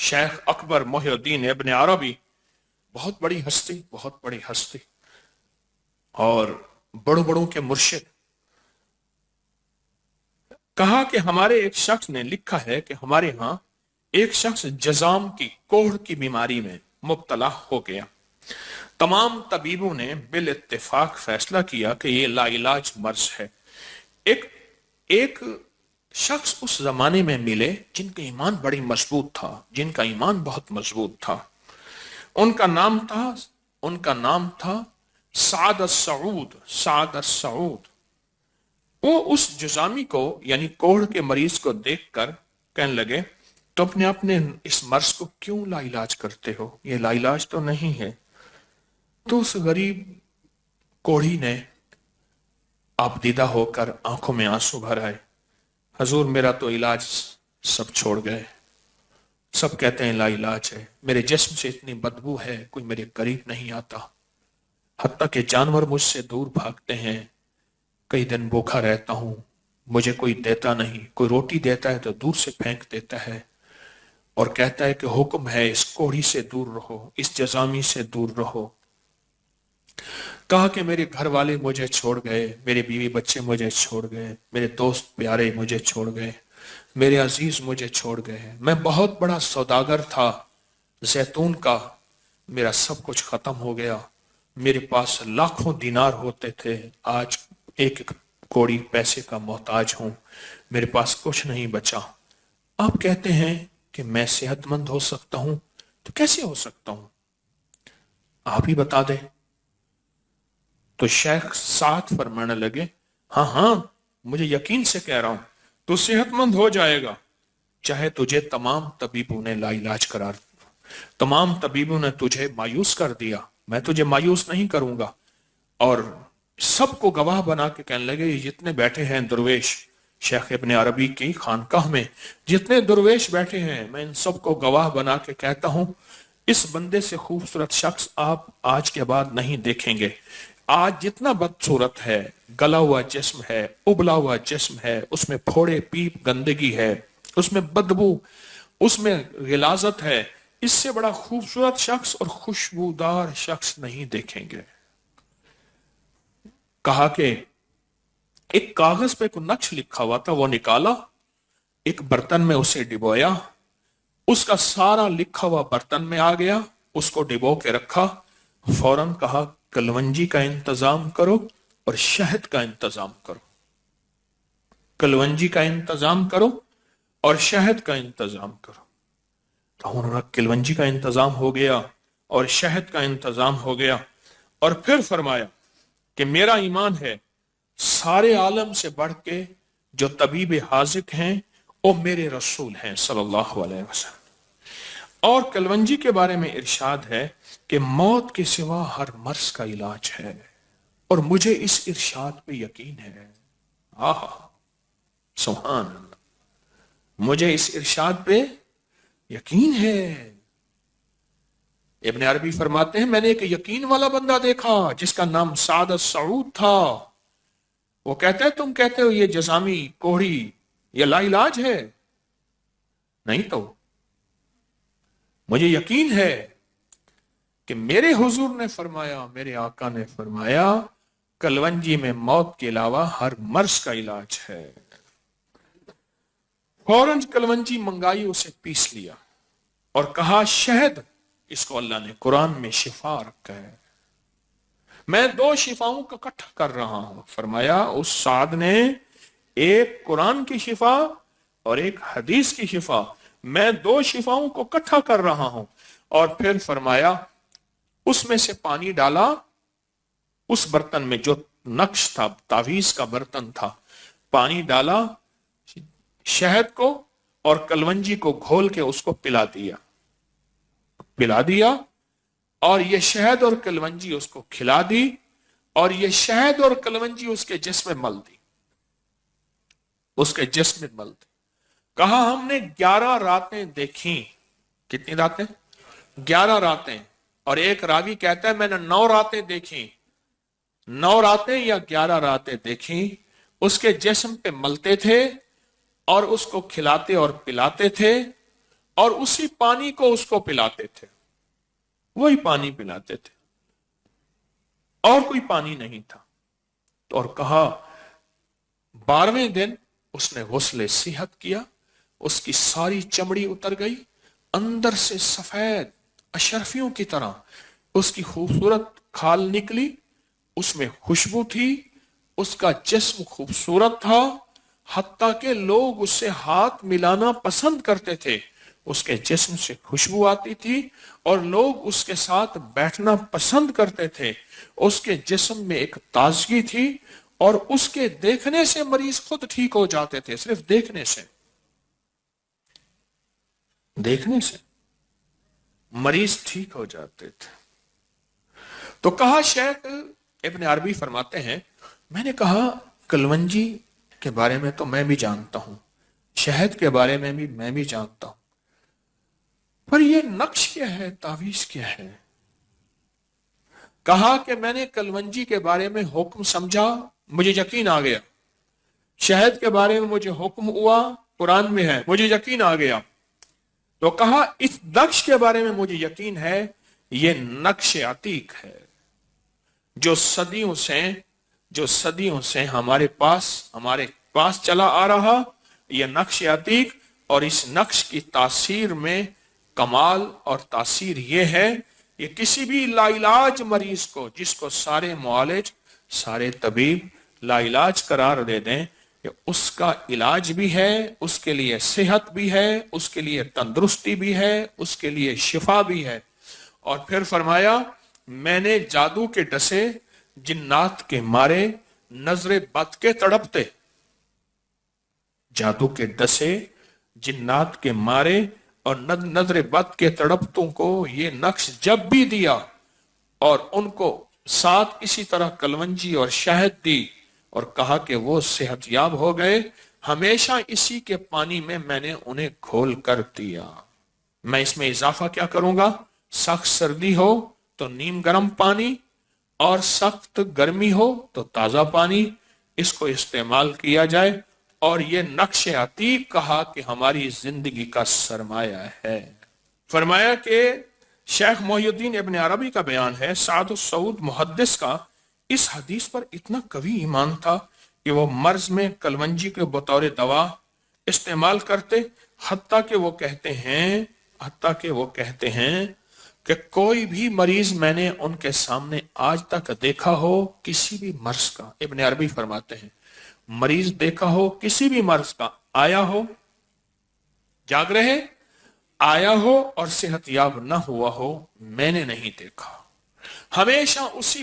शेख अकबर मोहिउद्दीन इब्न अरबी, बहुत बड़ी हस्ती, बहुत बड़ी हस्ती और बड़ों बड़ों के मुर्शिद, कहा कि हमारे एक शख्स ने लिखा है कि हमारे यहां एक शख्स जजाम की कोढ़ की बीमारी में मुब्तला हो गया। तमाम तबीबों ने बिल इत्तेफाक फैसला किया कि यह लाइलाज मर्ज है। एक एक शख्स उस जमाने में मिले जिनका ईमान बड़ी मजबूत था, जिनका ईमान बहुत मजबूत था। उनका नाम था साद सऊद। साद सऊद। वो उस जुजामी को यानी कोढ़ के मरीज को देखकर कहने लगे, तो अपने अपने इस मर्ज को क्यों लाइलाज करते हो? ये लाइलाज तो नहीं है। तो उस गरीब कोढ़ी ने आपदीदा होकर आंखों में आंसू भर आए, हजूर मेरा तो इलाज सब छोड़ गए, सब कहते हैं लाइलाज है, मेरे जिस्म से इतनी बदबू है कोई मेरे करीब नहीं आता, हत्ता कि जानवर मुझसे दूर भागते हैं, कई दिन भूखा रहता हूं, मुझे कोई देता नहीं, कोई रोटी देता है तो दूर से फेंक देता है और कहता है कि हुक्म है इस कोढ़ी से दूर रहो, इस जजामी से दूर रहो। कहा कि मेरे घर वाले मुझे छोड़ गए, मेरे बीवी बच्चे मुझे छोड़ गए, मेरे दोस्त प्यारे मुझे छोड़ गए, मेरे अजीज मुझे छोड़ गए, मैं बहुत बड़ा सौदागर था जैतून का, मेरा सब कुछ खत्म हो गया, मेरे पास लाखों दिनार होते थे, आज एक एक कौड़ी पैसे का मोहताज हूं, मेरे पास कुछ नहीं बचा। आप कहते हैं कि मैं सेहतमंद हो सकता हूं, तो कैसे हो सकता हूं? आप ही बता दे। तो शेख साथ फरमाने लगे, हाँ हाँ मुझे यकीन से कह रहा हूं तू सेहतमंद हो जाएगा, चाहे तुझे तमाम तबीबों ने लाइलाज करार, तमाम तबीबों ने तुझे मायूस कर दिया, मैं तुझे मायूस नहीं करूंगा। और सबको गवाह बना के कहने लगे, ये जितने बैठे हैं दुर्वेश शेख इब्न अरबी की खानकाह में, जितने दुर्वेश बैठे हैं, मैं इन सबको गवाह बना के कहता हूं, इस बंदे से खूबसूरत शख्स आप आज के बाद नहीं देखेंगे। आज जितना बदसूरत है, गला हुआ जिस्म है, उबला हुआ जिस्म है, उसमें फोड़े पीप गंदगी है, उसमें बदबू, उसमें गिलाजत है, इससे बड़ा खूबसूरत शख्स और खुशबूदार शख्स नहीं देखेंगे। कहा कि एक कागज पे कोई नक्श लिखा हुआ था, वो निकाला, एक बर्तन में उसे डिबोया, उसका सारा लिखा हुआ बर्तन में आ गया, उसको डिबो के रखा, फौरन कहा कलवंजी का इंतजाम करो और शहद का इंतजाम करो, कलवंजी का इंतजाम करो और शहद का इंतजाम करो। तो उन्होंने कलवंजी का इंतजाम हो गया और शहद का इंतजाम हो गया। और फिर फरमाया कि मेरा ईमान है सारे आलम से बढ़ के जो तबीब हाजिक हैं वो मेरे रसूल हैं सल्लल्लाहु अलैहि वसल्लम। और कलवंजी के बारे में इरशाद है कि मौत के सिवा हर मर्ज का इलाज है, और मुझे इस इरशाद पे यकीन है। आहा सुभान अल्लाह, मुझे इस इरशाद पे यकीन है। इब्न अरबी फरमाते हैं, मैंने एक यकीन वाला बंदा देखा जिसका नाम साद सऊद था। वो कहता है तुम कहते हो ये जजामी कोहड़ी ये लाइलाज है, नहीं तो मुझे यकीन है कि मेरे हुजूर ने फरमाया, मेरे आका ने फरमाया, कलवंजी में मौत के अलावा हर मर्ज का इलाज है। फौरन कलवंजी मंगाई, उसे पीस लिया और कहा शहद, इसको अल्लाह ने कुरान में शिफा रखा है, मैं दो शिफाओं को इकट्ठा कर रहा हूं। फरमाया उस साद ने एक कुरान की शिफा और एक हदीस की शिफा, मैं दो शिफाओं को इकट्ठा कर रहा हूं। और फिर फरमाया उसमें से पानी डाला, उस बर्तन में जो नक्श था, तावीज का बर्तन था, पानी डाला, शहद को और कलवंजी को घोल के उसको पिला दिया और ये शहद और कलवंजी उसको खिला दी और ये शहद और कलवंजी उसके जिस्म में मल दी, उसके जिस्म में मल दी। कहा हमने 11 रातें देखी। कितनी रातें? 11 रातें। और एक रावी कहता है मैंने 9 रातें देखी, 9 रातें या 11 रातें देखी। उसके जिस्म पे मलते थे और उसको खिलाते और पिलाते थे اور اسی پانی کو اس کو پلاتے تھے، وہی پانی پلاتے تھے، اور کوئی پانی نہیں تھا۔ اور کہا 12ویں دن اس نے غسل صحت کیا، اس کی ساری چمڑی اتر گئی، اندر سے سفید اشرفیوں کی طرح اس کی خوبصورت کھال نکلی، اس میں خوشبو تھی، اس کا جسم خوبصورت تھا، حتیٰ کہ لوگ اس سے ہاتھ ملانا پسند کرتے تھے، اس کے جسم سے خوشبو آتی تھی اور لوگ اس کے ساتھ بیٹھنا پسند کرتے تھے۔ اس کے جسم میں ایک تازگی تھی اور اس کے دیکھنے سے مریض خود ٹھیک ہو جاتے تھے، صرف دیکھنے سے مریض ٹھیک ہو جاتے تھے۔ تو کہا، شیخ ابن عربی فرماتے ہیں، میں نے کہا کلونجی کے بارے میں تو میں بھی جانتا ہوں، شہد کے بارے میں بھی میں بھی جانتا ہوں، پر یہ نقش کیا ہے، تعویذ کیا ہے؟ کہا کہ میں نے کلونجی کے بارے میں حکم سمجھا، مجھے یقین آ گیا، شہد کے بارے میں مجھے حکم ہوا، قرآن میں ہے، مجھے یقین آ گیا۔ تو کہا اس نقش کے بارے میں مجھے یقین ہے، یہ نقش عتیق ہے، جو صدیوں سے ہمارے پاس چلا آ رہا، یہ نقش عتیق۔ اور اس نقش کی تاثیر میں کمال اور تاثیر یہ ہے، یہ کسی بھی لا علاج مریض کو، جس کو سارے معالج، سارے طبیب لا علاج قرار دے دیں، کہ اس کا علاج بھی ہے، اس کے لیے صحت بھی ہے، اس کے لیے تندرستی بھی ہے، اس کے لیے شفا بھی ہے۔ اور پھر فرمایا، میں نے جادو کے ڈسے جنات کے مارے، نظر بد کے تڑپتے، جادو کے ڈسے جنات کے مارے اور نظر بد کے تڑپتوں کو یہ نقش جب بھی دیا اور ان کو ساتھ اسی طرح کلونجی اور شہد دی اور کہا کہ وہ صحت یاب ہو گئے، ہمیشہ اسی کے پانی میں نے انہیں کھول کر دیا۔ میں اس میں اضافہ کیا کروں گا، سخت سردی ہو تو نیم گرم پانی اور سخت گرمی ہو تو تازہ پانی، اس کو استعمال کیا جائے۔ اور یہ نقش عتیق کہا کہ ہماری زندگی کا سرمایہ ہے۔ فرمایا کہ شیخ محی الدین ابن عربی کا بیان ہے، سعد السعود محدث کا اس حدیث پر اتنا قوی ایمان تھا کہ وہ مرض میں کلونجی کے بطور دوا استعمال کرتے، حتیٰ کہ وہ کہتے ہیں کہ کوئی بھی مریض میں نے ان کے سامنے آج تک دیکھا ہو کسی بھی مرض کا، ابن عربی فرماتے ہیں مریض دیکھا ہو کسی بھی مرض کا، آیا ہو جاگ رہے، آیا ہو اور صحت یاب نہ ہوا ہو، میں نے نہیں دیکھا۔ ہمیشہ اسی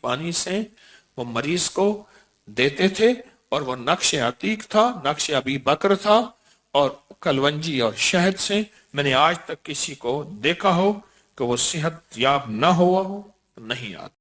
پانی سے وہ مریض کو دیتے تھے، اور وہ نقش عتیق تھا، نقش ابی بکر تھا، اور کلونجی اور شہد سے میں نے آج تک کسی کو دیکھا ہو کہ وہ صحت یاب نہ ہوا ہو، نہیں آتا۔